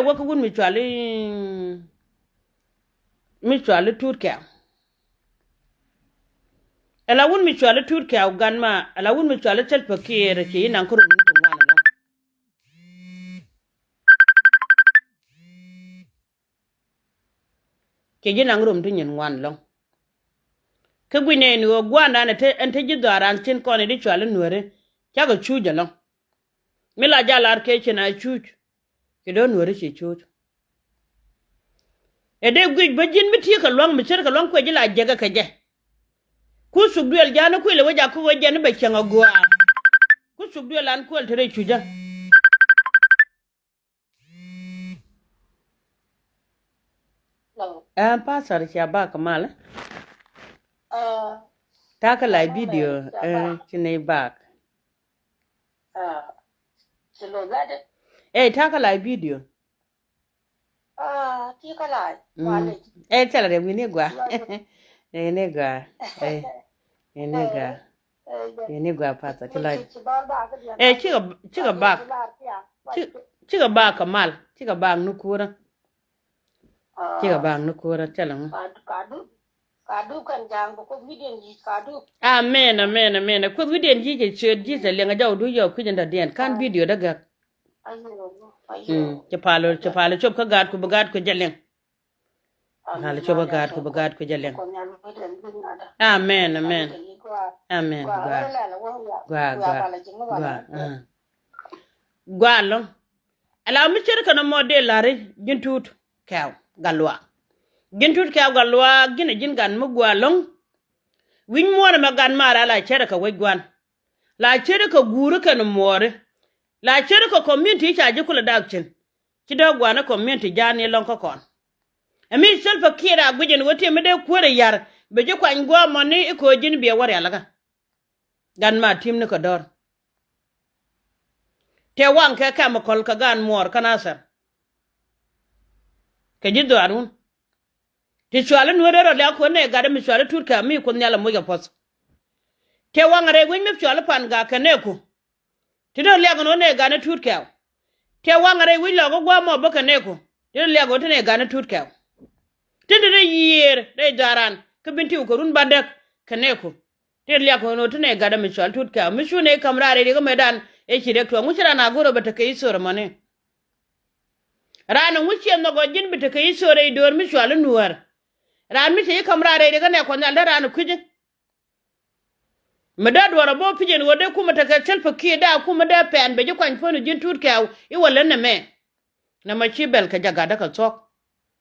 Work would mutually turka. Ela wun mutually turka ganma, ela wun mutually tell Pakir, she in Uncle one along. Kajin Angrum Dinian one long. Kabine no guan and take you there and tin corner ritual and were Chago choose along. Mila Jalar kitchen I choose. You don't worry, she choose. A day good, but Jin Matika long, Matika long, Quajila Jaga Kaja. Kusugduel Jana Quilla, which I could Jana Bachanga Goa. Kusugduel and Quil to reach you. Pastor, she back a mile. Take a live video, Chine back. Take a live video. Take a live. Tell her we need a nigga. A nigga, Pastor, to like. Chick back. Chick back a mal. Chick a bag no quarter. Chick a bag no quarter, tell him. Kadu kan jang ko video ji kadu. Amen. Ko video ji je lenga jaw du yo kujenda den kan video daga. Ayo. Chapalo chop ka gad ko bagad ko jalen. Hala chop bagad ko jalen. Amen. Gwa long. Ala mi chere kana mode lare jintut kaw galwa. Gintut kaw galwa gina jin gan mu gwa long. Win mo na magan mara la chere ka wegwan. La chere ka guru kana more. La chere ko community cha je kula dakchin. Ki do gwa na community jani long ko kon. Emi selfa kira gujin wote me de kwere yar be je kwa ngwa moni ko jin biya war yalaga. Gan ma tim ne ko dor. Te wan ka kam kol ka gan mor kanasar. Ke jido anun. Ti swale nuere ro la ko ne gade mi swale turka mi ko nyala mo ya pos. Te wan re win mi swale pan ga kaneko. Ti do le go ne gane turka. Te wan re win lo go gwa mo ba kaneko. Ti do le go te ne gane turka. Ti de yer de daran ke binti ko run bandak kaneko. Ti le go no te ne gade mi swale turka. Mi shu ne kamrare de go medan e chire to nguchira na goro bata kai sore mane. Rana nguchi no go jin bata kai sore dor mi swale nuwar. Ran mi te kamrare de go ne ko nyal rana kujin. Madad wara bo pijen wode kuma ta kacel fakiye da kuma da pen beje kwan fonu jin turkaw I wala na me na ma chibel ka jaga da ka sok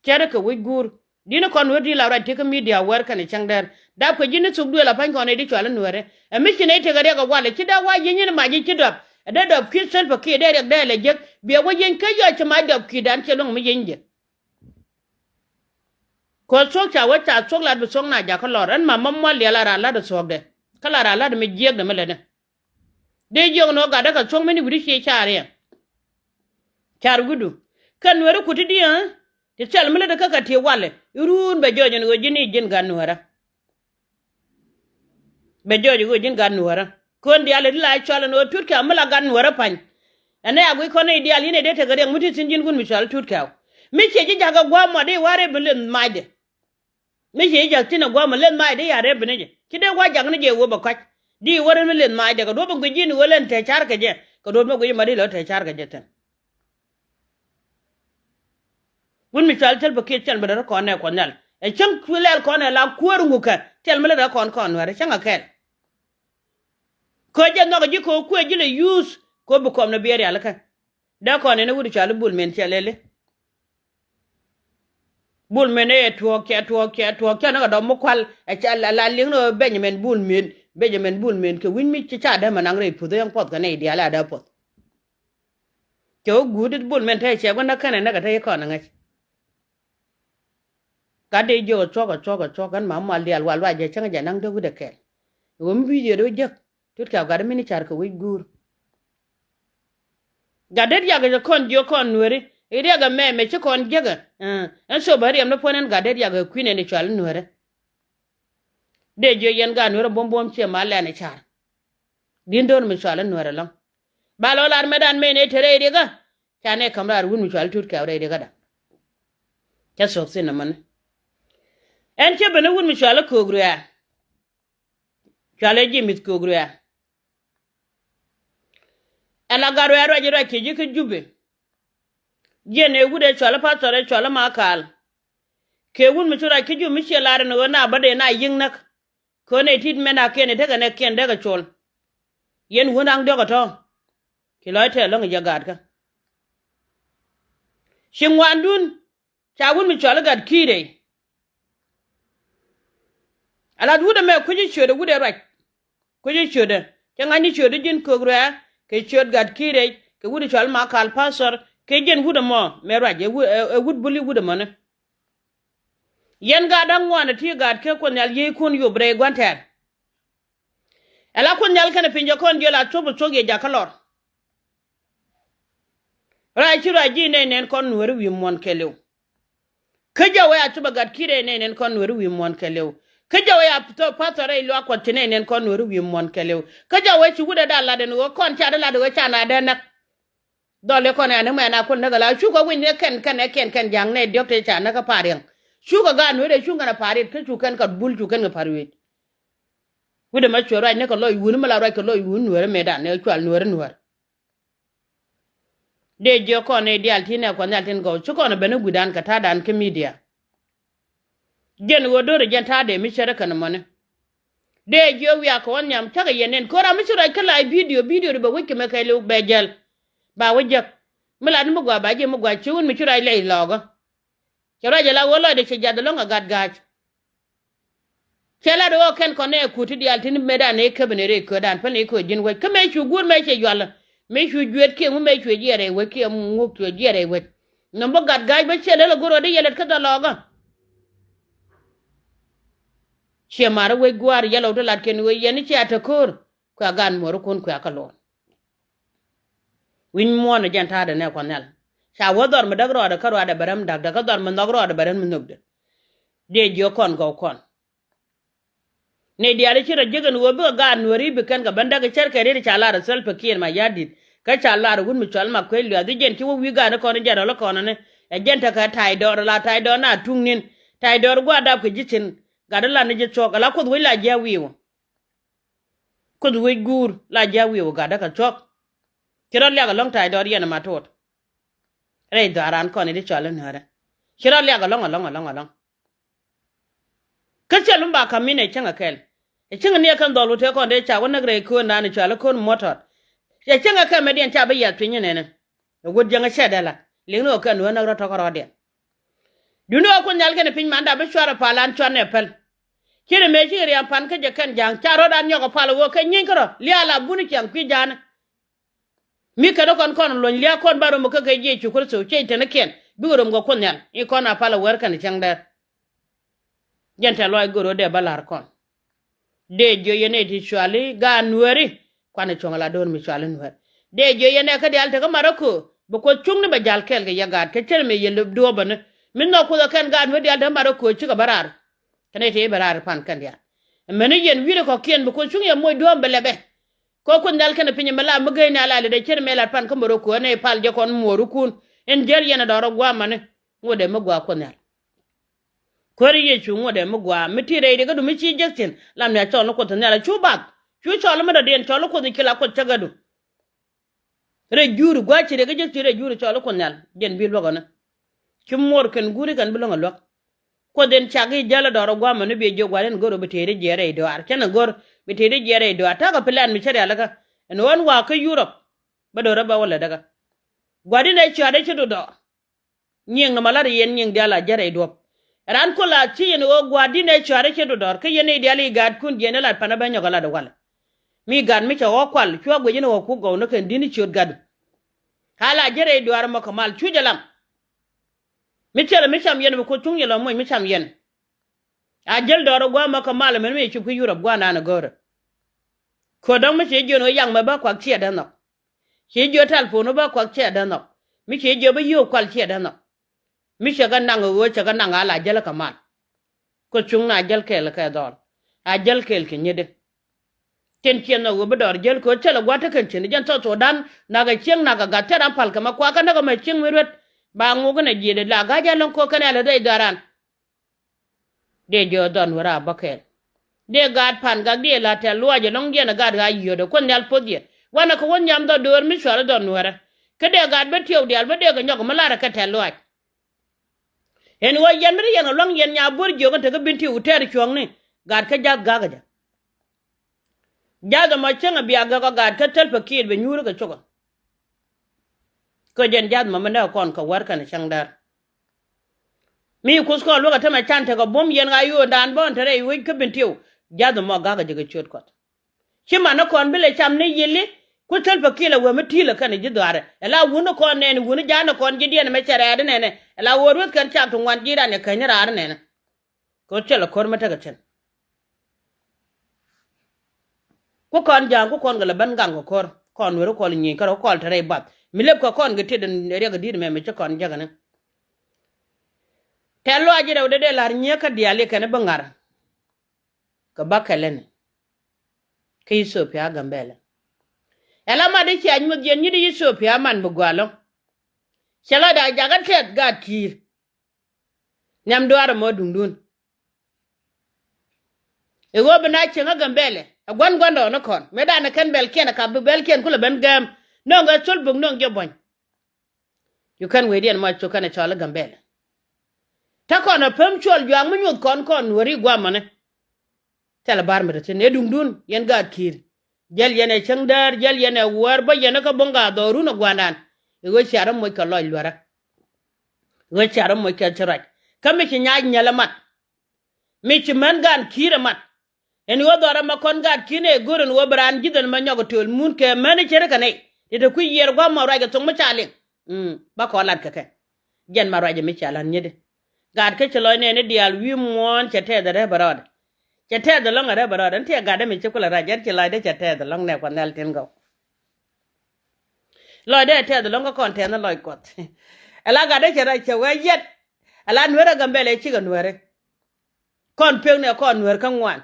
kere ka wigur dina kon wodi la ra te ka media war kan changdar da ko jin sugdu la pan kon edi chwala nuare e mi kine te ga ga wala kida wa yin ma ji kidop da do kisel fakiye da le je biya wajen ka yo ta ma do kidan ce long mi yinje ko sok cha wata sok la bi sok na ja ka loran ma mamma le la ra la da sok de kala ra la de me jeg de melene de jog no ga daga chong meni buri che chare char gudu kan were kutidi ha te chal mele de kaka te wale urun be jojo no jini jin gan wara be jojo go jin gan wara kon di ale la chal no turka mala gan wara pan ane agui kon e di ali ne de te gade muti sinjin gun mi chal turka mi che ji jaga gwa mo de ware belen maide mi che ji tina gwa mo len maide ya re bene kide wa jagna je wo ba kwat di wore mi len maide ga do ba go jini wolen te char ka je ko do mo go yima di lo te char ka je ten wun mi chal tel ba ke chal ba da ko ne ko nal e chang kulel ko ne la kuor nguka tel mele da kon ware changa kel ko je no ji ko ku ji le use ko bu kom na biere alaka da ko ne wudi chal bul men chelele bul men e to ke na do mo kwal e chal la ling no benjamin bul men ke win mi cha da manang re pu do yang pot ka ne dia la da pot ke o gudit bul men te che gona kana na ga te ko na ngai ka de jo choka kan ma mal dial wal wa je changa ja nang do gude ke wo mi video do je tut ka ga mini char ko wi gur ga de ya ga kon jo kon nuere e de ga me che kon je ga en so bari am no ponen ga de ya ga kwine ne chal nuere de jo yen ga nuere bom che ma la ne char din don mi chal nuere long ba lo lar medan me ne tere de ga chane kamrar wun mi chwal tut ka re de gada cha sok sin man en che bene wun mi chwal ko gru ya chale ji mit ko gru ya ala garo ya ro jira ke ji ke jube je ne gude chwal pa tore chwal ma kal ke wun mi chura ke ju mi che lar no na bade na yin nak ko ne tit mena ke ne daga ne ken daga chol yen wun ang daga to ki loy te lo ngi gad ka shin wandun cha wun mi chwal gad kire ala duda me kuji chode gude rak kuji chode ngani chode jin ko gru ya ke chod gad kire ke wudi chwal ma kal pasor ke jen wuda mo me raje wud buli wuda mo ne yen ga dan wana ti gad ke ko nyal ye kun yo bre gwanter ala kun nyal kana pinjo kon jola tobo toge jakalor ra chi ra ji ne nen kon wori wi mon kelew ke jawe atuba gad kire ne nen kon wori wi mon kelew ke jawe ya to patore lo akon ne nen kon wori wi mon kelew ke jawe chi wuda da la den wo kon cha da la do cha na da na dole ko na me na kun daga la shu ko win ne ken jang ne dokte cha na ka pariang shu ko ga no de shu ga na pari ke shu kan ka bul shu kan ga parwe wude ma chora ne ko loy wun ma la ra ko loy wun were me da ne chwal nuwer de je ko ne di altine ko ne altin go shu ko na bene gudan ka ta dan ke media gen wo do re jan ta de mi chere kan mo ne de je wi ko nyam ta ga yenen ko ra mi chora kala video de ba wike me kai lu be jel ba wajak milad mu gwa ba je mu gwa chiun mi chura ile logo chura jala wolo de che jadalo nga gad chela do ken kone kuti di altin meda ne kebene re ko dan pane ko jin wa kame chu gur me che yalla me chu juet ke mu me chu jere we ke mu chu jere we no bo gad ba chela lo goro de yelet ka da logo che mara we gwar yalo to lat ken we yeni che atakor ko gan mor kon ko akalo win mo na janta da ne kwanal sha wodor me dagro da karo da baram dag da kador me dagro da baram me nugde de jo kon go kon ne di ale chira jegan wo be ga nori be kan ga banda ga cher kare da chala da sel pakien ma yadit ka chala da gun mi chal ma kwel ya di jen ti wo wi ga na kon jara lo kon ne e jenta ka tai dor la tai dor na tungnin tai dor gwa da ku jitin ga da la ne je chok la ko wi la ja wi wo ko wi gur la ja wi wo ga da ka chok kiro lia ga long tai dor yana matot re daran ko ne de chalen hare kiro lia ga long ka chelum ba kamine changa kel e chinga ne kan dolu te ko de cha wona gre ko na ni chala kon motot e chinga ka medien cha ba ya twinye ne e wod janga shedala lingno kan wona ro to ko rode duno ko nyal ke ne pin manda be shwara palan chone pel kire me jiri am pan ka je kan jang cha ro dan nyoko palo wo ka nyin kro lia la buni chang kwi jana mi ka do kon lon lia kon baro mo ka ga je chu ko so che te ne ken bi rom go kon nyal e kon apala wer kan chang der jenta loy goro de balar kon de jo yene ti chwali ga nueri kwane chongala don mi chwali nuer de jo yene ka de alte ka maroko bo ko chungni ba jal kel ga yagat ke cher me yelo do ban min no ko kan ga nuer de alte maroko chi ga barar kane te barar pan kan ya meni yen wile ko kien bo ko chung ya moy do belebe ko kun dal kana pinye mala mugay na ala de cher me la pan ko maroko ne pal je kon moru kun en jer yene do ro gwa mane ngode magwa ko ne kori ye chu ngode mugwa mitire de gadu michi jektin lam ya cholo ko tanala chu bak chu cholo ma den cholo ko kila ko tagadu re juru gwa chire ga jektire juru cholo ko nal den bil bagona chum mor ken guri kan bilonga lok ko den chagi jala doro gwa manu be jo gwalen goro bitere jere do ar kana gor bitere jere do ta ga plan mi chare alaka en won wa ka Europe ba do raba wala daga gwadi na chade chudo do nyeng na malari yen nyeng dala jere do ran ko la ci yen o gwadi ne chare ke do dor ke yen ideali gad kun jene la pana banyo gala do wala mi gad mi cha o kwal chwa go jene o ku go no ken dini chot gad hala jere do ar mo kamal chu jalam mi chere mi cham yen ko tung yelo mo mi cham yen a jel do ro gwa mo kamal men mi chu ku Europe gwa na na gor ko don mi che jono yang ma ba kwa che da no che jo tal fo no ba kwa che da no mi che jo ba yo kwal che da no mi chaga nango wo chaga nanga la jela kamal ko chung na jel kel ka dor a jel kel ke nyede chen chen na wo bedor jel ko chela gwata kan chen jan to dan na ga chieng na ga gater am pal kama kwa kana ga ma chieng mirwet ba ngu na jide la ga jalon ko kana la dai daran de jo don wara bakel de gad pan ga de la te lo je long je na gad ga yodo ko nyal podie wana ko won nyam do dor mi shwara don wara ke de gad be tiw de al be de ga nyok malara ka te lo en wo yen mi yen long yen nya bur jo ga te ga binti uter chong ni gad ka ja ga ga jada ma chenga biya ga gad ka tel pakir be nyuru ga choga ko jen jad ma manda kon ka war kana changdar mi kusko lo ga tama chante ga bom yen ga yo dan bon tere wi ka bintiw jada ma ga ga jiga chot kot chima na kon bile cham ne yili ku tel pakila we mitila kana jidare ela wuno kon ne wuno jana kon jidi ne me chere ne ne ela worut kan chak to wan jira ne kanya rar ne ne ko chela kor mata ga chen ko kon jang ko kon ga ban gang ko kor kon wero ko nyi karo ko tere bat mi leb ko kon ga teden re ga dir me che kon jaga ne telo ajira de lar nye ka diale kana bangar ka bakalen ke Ethiopia gambele ela ma de ci anyu gen ni de Ethiopia man bu gwalo chala da jaga tet ga kir nyam do ara mo dundun e go bana ci nga gambele agwan gondo no kon me da na kan bel ken ka bu bel ken kula ben gam no nga chul bug no nge bon you can we den ma cho kana chala gambele ta kono pem chol jang mu nyut kon wori gwa mane tela bar mi te ne dundun yen ga kir jel yene changdar jel yene war ba yene ka bonga doru no gwanan e go charam mo ka loy lora go charam mo ka chara kam ci nyaaj nyala mat mi ci man gan kire mat en wo dora ma kon ga kine gurun wo bran gidan ma nyogo tol mun ke mane chere kanai ite ku yer gwa ma raga tong ma chalen ba ko lat ka ke gen ma raga mi chalan nyede gad ke chloy ne dial wi mon chete da re barod chete da long re barod ante gada mi chukula raja ke la de chete da long ne ko nel tin go lo de te da long ko konten na loy kot ala gada chera che we yet ala nwera gambele chi ga nwere kon pe ne kon nwer kan wan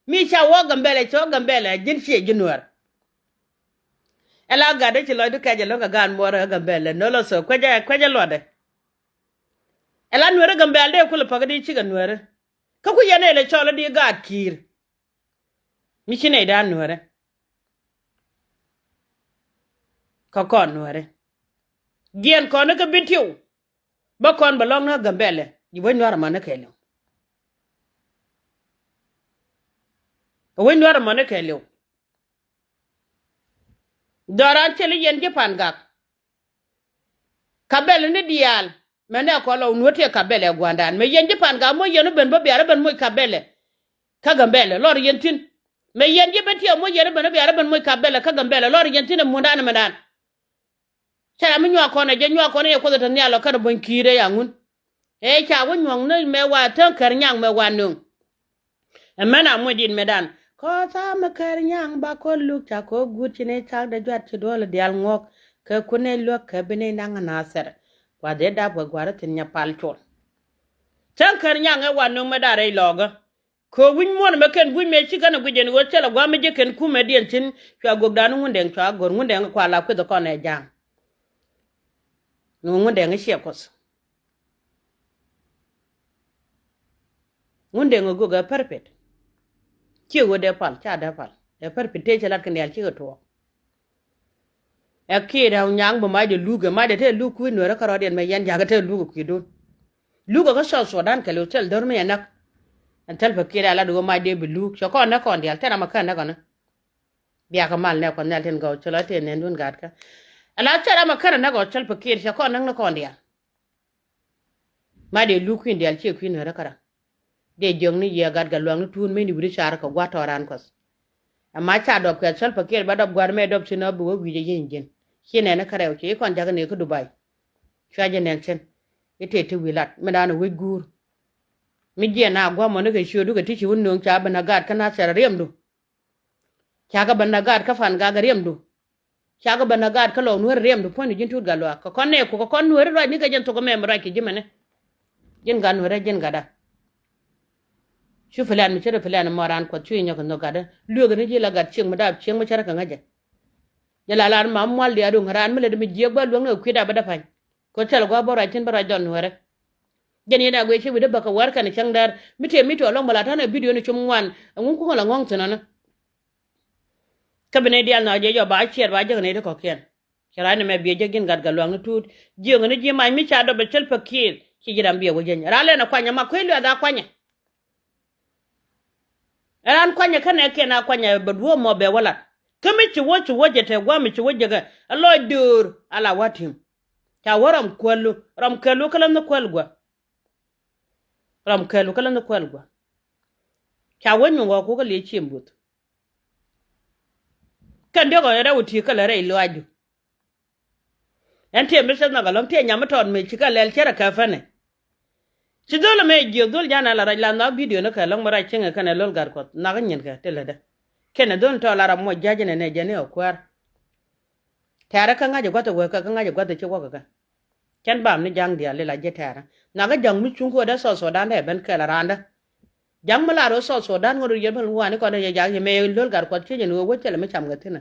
mi cha wo gambele cho gambele jin chi jin nwer ala gada chi lo de ka je long ga gan mo ra gambele no lo so kwaja lo de ela nwere gambele de kula pagadi chi ga nwere ka ku yene le chola di ga kir mi chine da nwere ka kon nwere gien kon ka bintiu ba kon balong na gambele yi bo nwara mana kelo wo nwara mana kelo doran chele yen je pangak kabel ni dial mene ko lo nuote kabele gwandan me yen je pangak mo yen ben bo biara ben mo kabele ka gambele lor yentin me yen je betia mo yen ben biara ben mo kabele ka gambele lor yentin mo ndan medan chara mi nywa ko na je nywa ko ne ko to ne alo ka bon kire yangun e cha wo nyong ne me wa tan kar nyang me wanung emena mo din medan ko ta me kar nyang ba ko lu cha ko guti ne cha da jwat ci dole dial ngok ka ku ne lo ka bene nang na ser kwa de da bo gwara tin nya pal chol tan kar nyang e wanung me da re loga ko win mon me ken bu me ci kana gujen wo chala gwa me je ken ku me dien tin cha gogdanu ngunden cha gor ngunden kwa la ku do ko ne jang ngunde nga shekos ngunde nga goga perfect ci wo de pal cha da pal e perfect te chalat kan yal ci to e ki da nyang ba ma de luga ma de te lu ku no ra karo den me yan jaga te luga ku don luga ka so dan ka lo tel dor me nak an tel ba ki da la do ma de bu lu so ko na ko ndial te na ma kan na ko na biya ka mal ne ko nel ten go chola te ne ndun gat ka ala chara makara na go chal pakir sha ko nang na ko ndia ma de lu kuin dial che kuin ra kara de jong ni ye gad ga luang tun me ni buri char ko gwa toran kos amma cha do ko chal pakir ba do gwar me do chino bu wi je yin chine na kare che kon jaga ne ko dubai cha je nen chen ite te wilat me da no we gur mi je na gwa mo ne ke shodu ga ti chi won nong cha bana gad kana chara rem du cha ga bana gad ka fan ga rem du chaga banagad ka lo nuer rem do poni jin tut galwa ko konne ko kon nuer ro ni ka jen to ko mem ra ki jimane jen gan nuer jen gada shu filan mi chere filan moran ko chu nyo no gada luo gane ji la gad ching madab ching ma chara ka ngaje ya la la ma mwal dia du ngaran mi le mi je gba luo no kwida bada pan ko chal gwa bora tin bara don wore jeni na gwe chi wede baka war kan changdar mite mito long mala tana video ni chumwan ngun ko la ngong tanana kabine dial na je jo ba chier ba je ne de ko ken kira ne me bi je gin gad galwang no tut je ngene je mai mi cha do be chel pakir ki jiram bi wo jen rale na kwanya ma kwelu da kwanya ran kwanya kana ke na kwanya be duo mo be wala kame chi wo je te gwa mi chi wo je ga alo dur ala watim ta waram kwelu ram kwelu kala no kwelgwa ram kwelu kala no kwelgwa ta wonyu wa ko le chimbut kan de ko era uti kala re ilwaju ente mi sa na galom te nyama ton me chika lel chera ka fane ci dole me je dole jana la rajla na video na ka long mara chenga kana lol gar ko na ganyen ka telada kene don to la ram mo jaje ne jane o kwar tara ka ngaje gwato go ka ngaje gwato ci go ka ken bam ni jang dia le la je tara na ga jang mi chung ko da so dan de ben ka la randa jang mala ro so dan ngoro ye ban wa ni ko da ya me lol gar ko ci ne wo chele me cham ga tina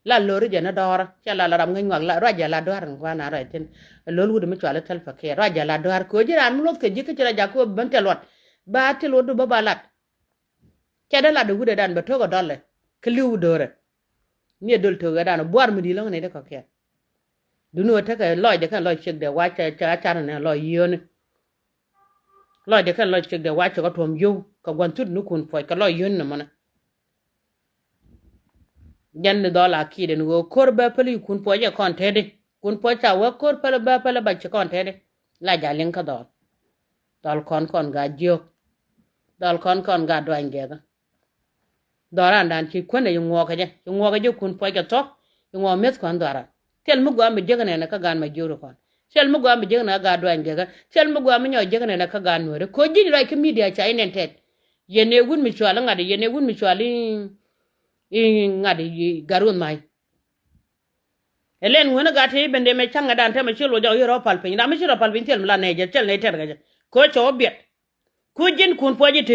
la lori jana dora chala la ram ngwa la raja la dor ngwa na ra tin lol wudu mi chala tal fakir raja la dor ko jiran mu lot ke jike chala jako bante lot ba ti lodu ba balat kada la de wudu dan ba to go dolle kliu dore mi dol to ga dan bor mi di lo ne de ko ke dunu ta ka loy de kan loy chek de wa cha ne loy yone loy de kan loy chek de wa cha ko tom yu ko gwan tud nu kun foy ka loy yone mana janne dola kide ngo korba pali kun poje kontede kun pocha wa kor pala ba pala ba che kontede la jalen ka dol kon ga jio dol kon ga doange ga doran dan chi kone ngo ka je kun poje to ngo met kon dora tel mu gwa mi jegane na ka gan ma joro kon tel mu gwa mi jegana ga doange ga tel mu gwa mi nyo jegane na ka gan nore ko ji ra ki media cha inentet yene gun mi chwala ngade yene gun mi chwali ngadi garun mai elen wona gate bende me changa dan te me chilo jo yoro palpin na me chiro palpin tel la ne je tel ne ter ga ko cho biet ku jin kun poje te